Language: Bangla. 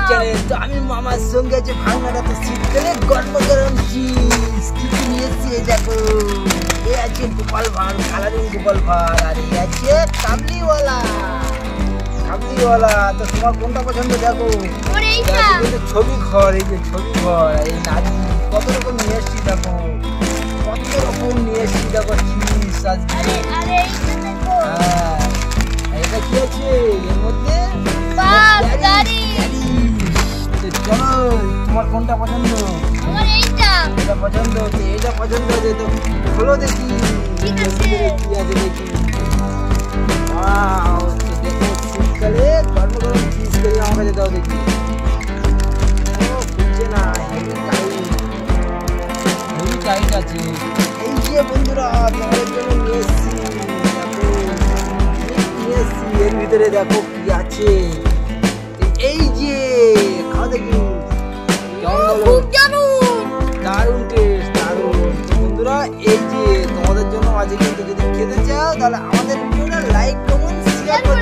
চ্যানেল। তো আমি মামার সঙ্গে আছে ভাঙনাটা, তো শীতকালে গরম গরম চিজ কি কি নিয়ে এসছি এই দেখো। এ আছে গোপাল ভাঁড়, কালারিং গোপাল ভাঁড়, আর এই আছে কাবলিওয়ালা। তো তোমার কোনটা পছন্দ দেখো। ছবি ঘর, এই যে ছবি ঘর, এই নারী কত রকম নিয়ে এসছি দেখো, কত রকম নিয়ে এসছি দেখো চিজ আজকে। হ্যাঁ, এটা কি আছে এর মধ্যে? চলো, তোমার কোনটা পছন্দ? এটা পছন্দ হচ্ছে, এটা পছন্দ হচ্ছে, তো খোলো দেখি কি আছে দেখি। দেখো শীতকালে গরম গরম চিজ করে আমার কাছে দাও দেখি। খুলছে না, হেভি টাইট আছে। এই যে বন্ধুরা তোমাদের জন্য নিয়ে এসছি, এর ভিতরে দেখো কি আছে। এই যে খাও দেখি, দারুণ টেস্ট, দারুণ। বন্ধুরা এই যে তোমাদের জন্য আজকে কিন্তু যদি খেতে চাও তাহলে আমাদের ভিডিওটা লাইক কমেন্ট শেয়ার করে